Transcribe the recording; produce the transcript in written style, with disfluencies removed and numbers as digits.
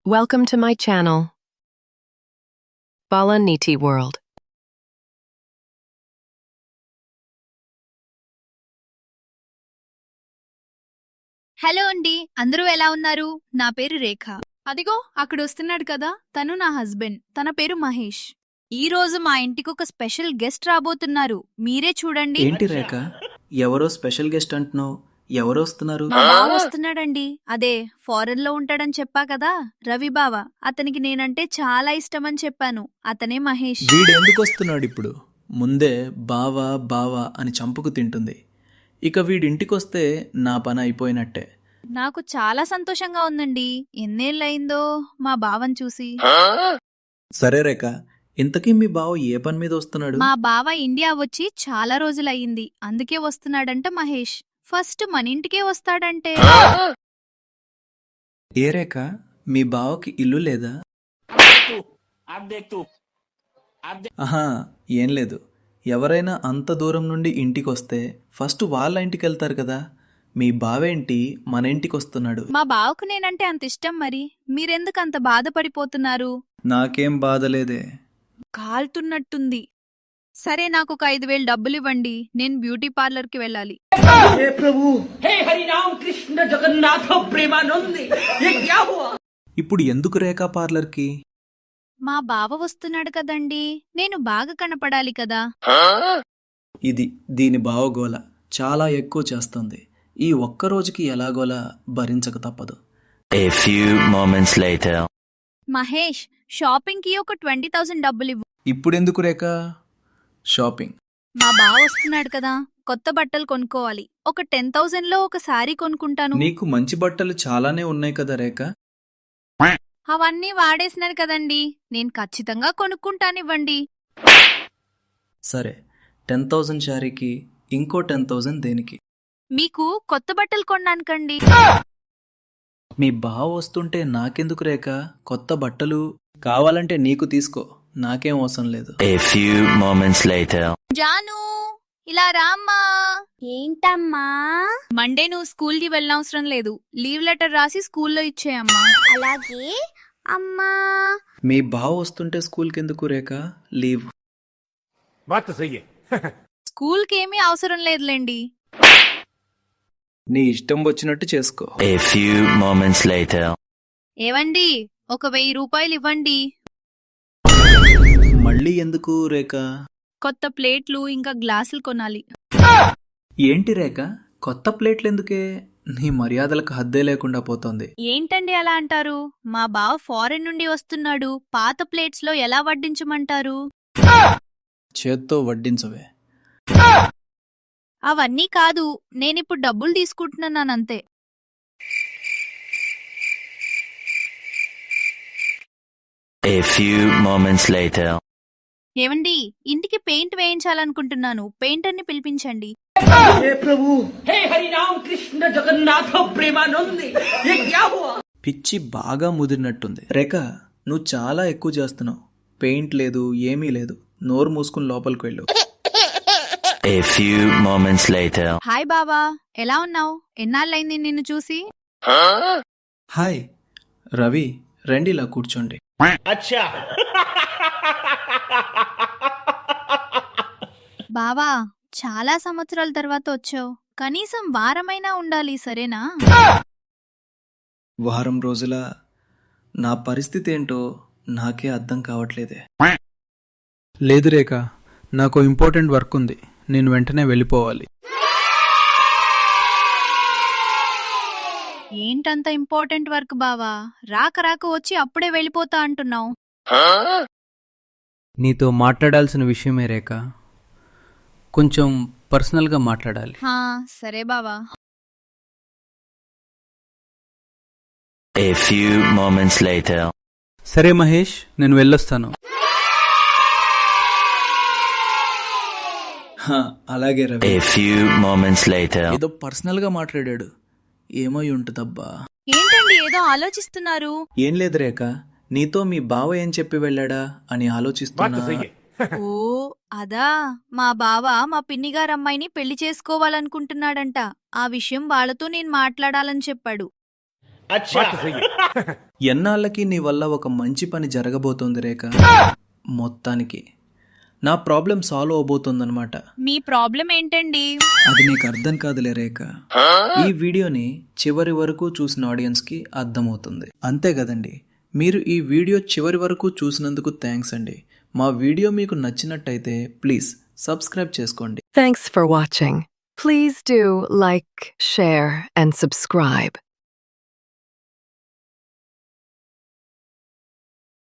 Welcome to my channel, Bala Niti World. Hello అండి, అందరూ ఎలా ఉన్నారు? నా పేరు రేఖ. అదిగో అక్కడ వస్తున్నాడు కదా, తను నా హస్బెండ్. తన పేరు మహేష్. ఈ రోజు మా ఇంటికి ఒక స్పెషల్ గెస్ట్ రాబోతున్నారు. మీరే చూడండి. ఏంటి రేఖ, ఎవరో స్పెషల్ గెస్ట్ అంటున్నావు? ఎవరు వస్తున్నారు? మా బావ వస్తున్నాడండి. అదే ఫారెన్ లో ఉంటాడని చెప్పా కదా, రవి బావ. అతనికి నేనంటే చాలా ఇష్టమని చెప్పాను. అతనే మహేష్. వీడెందుకు వస్తున్నాడు ఇప్పుడు? ముందే బావా బావా అని చంపుకు తింటుంది. ఇక వీడింటికొస్తే నా పని అయిపోయినట్టే. నాకు చాలా సంతోషంగా ఉందండి. ఎన్నేళ్ళయిందో మా బావని చూసి. సరే రేఖ, ఇంతకీ మీ బావ ఏ పని మీద వస్తున్నాడు? మా బావ ఇండియా వచ్చి చాలా రోజులయ్యింది. అందుకే వస్తున్నాడంట మహేష్. ఫస్ట్ మన ఇంటికే వస్తాడంటే. ఏ రేఖ, మీ బావకి ఇల్లు లేదా? ఆహా, ఏం లేదు. ఎవరైనా అంత దూరం నుండి ఇంటికొస్తే ఫస్ట్ వాళ్ళ ఇంటికి వెళ్తారు కదా. మీ బావేంటి మన ఇంటికి వస్తున్నాడు? మా బావకు నేనంటే అంత ఇష్టం. మరి మీరెందుకు అంత బాధపడిపోతున్నారు? నాకేం బాధలేదే. కాల్తున్నట్టుంది. సరే, నాకు ఒక 5,000 డబ్బులివ్వండి. నేను బ్యూటీ పార్లర్కి వెళ్ళాలి. हे प्रभु, हे हरि राम कृष्ण जगन्नाथ प्रेमानंद, ये क्या हुआ? ఇప్పుడు ఎందుకు రేఖా పార్లర్కి? మా బావ వస్తున్నాడు కదండి, నేను బాగా కనపడాలి కదా. ఇది దీని బావగోల చాలా ఎక్కువ చేస్తుంది. ఈ ఒక్క రోజుకి ఎలాగోలా భరించక తప్పదు. A few moments later. Mahesh, షాపింగ్కి ఒక 20,000 డబ్బులివ్వు. ఇప్పుడెందుకు రేఖ షాపింగ్? మా బావ వస్తున్నాడు కదా, కొత్త బట్టలు కొనుక్కోవాలి. ఒక 10,000లో ఒక శారీ కొనుక్కుంటాను. నీకు మంచి బట్టలు చాలానే ఉన్నాయి కదా రేఖ. అవన్నీ వాడేసినారు కదండి, నేను ఖచ్చితంగా కొనుక్కుంటానివ్వండి. సరే, 10,000 శారీకి ఇంకో 10,000 దేనికి? మీకు కొత్త బట్టలు కొనడానికండి. మీ బావ వస్తుంటే నాకెందుకు రేఖ కొత్త బట్టలు? కావాలంటే నీకు తీసుకో, నాకేం అవసరం లేదు. A few moments later. Janu, ఇలా రామ్మా. ఏంటమ్మా? మండే నువ్వు స్కూల్కి వెళ్ళనవసరం లేదు. లీవ్ లెటర్ రాసి స్కూల్లో ఇచ్చేయమ్మా. అలాగే అమ్మా. మీ బావ వస్తుంటే స్కూల్కి ఎందుకు రేఖ లీవ్? बात तो सही है. స్కూల్కి ఏమీ అవసరం లేదులేండి. నీ ఇష్టం వచ్చినట్టు చేసుకో. A few moments later. ఏవండి, ఒక 1,000 రూపాయలు ఇవ్వండి. మళ్ళీ ఎందుకు రేఖ? కొత్త ప్లేట్లు ఇంకా గ్లాసులు కొనాలి. ఏంటి రేఖ, కొత్త ప్లేట్లు ఎందుకే? నీ మర్యాదలకు హద్దే లేకుండా పోతోంది. ఏంటండి అలా అంటారు? మా బావ ఫారెన్ నుండి వస్తున్నాడు. పాత ప్లేట్స్ లో ఎలా వడ్డించమంటారు? చేత్తో వడ్డించవే. అవన్నీ కాదు, నేనిప్పుడు డబ్బులు తీసుకుంటున్నానంతే. A few moments later. ఏవండి, ఇంటికి పెయింట్ వేయించాలనుకుంటున్నాను. పెయింటర్ని పిలిపించండి. हे प्रभु, हे हरि राम कृष्ण जगन्नाथ प्रेमानंद, ये क्या हुआ? పిచ్చి బాగా ముదిరినట్టుంది. రేఖ, నువ్వు చాలా ఎక్కువ చేస్తున్నావు. పెయింట్ లేదు, ఏమీ లేదు. నోరు మూసుకుని లోపలికి వెళ్ళు. A few moments later. Hi బావా, ఎలా ఉన్నావు? ఎన్నాళ్ళైంది నిన్ను చూసి. హాయ్ రవి, రండి ఇలా కూర్చోండి. अच्छा, బావా, చాలా సంవత్సరాల తర్వాత వచ్చావు. కనీసం వారమైనా ఉండాలి, సరేనా? వారం రోజుల నా పరిస్థితి ఏంటో నాకే అర్థం కావట్లేదే. లేదు రేఖ, నాకు ఇంపార్టెంట్ వర్క్ ఉంది. నేను వెంటనే వెళ్ళిపోవాలి. ఏంటంత ఇంపార్టెంట్ వర్క్ బావా? రాక రాక వచ్చి అప్పుడే వెళ్ళిపోతా అంటున్నావు. నీతో మాట్లాడాల్సిన విషయమే రేఖ, కొంచెం పర్సనల్గా మాట్లాడాలి. హా, సరే బావా. A few moments later. సరే మహేష్, నేను వెళ్ళొస్తాను. హా, అలాగే Ravi. A few moments later. ఏదో పర్సనల్గా మాట్లాడాడు. ఏమై ఉంటుందబ్బా? ఏంటండి ఏదో ఆలోచిస్తున్నారు? ఏం లేదు రేఖ, నీతో మీ బావ ఏం చెప్పి వెళ్ళాడా అని बात तो ఆలోచిస్తున్నా. सही है. ఓ అదా, మా బావ మా పిన్నిగారు అమ్మాయిని పెళ్లి చేసుకోవాలనుకుంటున్నాడంట. ఆ విషయం వాళ్ళతో నేను మాట్లాడాలని చెప్పాడు. बात सही है ఎన్నాళ్ళకి నీ వల్ల ఒక మంచి పని జరగబోతోంది రేఖ. మొత్తానికి నా ప్రాబ్లం సాల్వ్ అవబోతోందనమాట. మీ ప్రాబ్లం ఏంటండి? అది నీకు అర్థం కాదులే రేఖ. ఈ వీడియోని చివరి వరకు చూసిన ఆడియన్స్కి అర్థమవుతుంది. అంతే కదండి. మీరు ఈ వీడియో చివరి వరకు చూసినందుకు థ్యాంక్స్ అండి. మా వీడియో మీకు నచ్చినట్టయితే ప్లీజ్ సబ్స్క్రైబ్ చేసుకోండి. Thanks for watching. Please do like, share, and subscribe.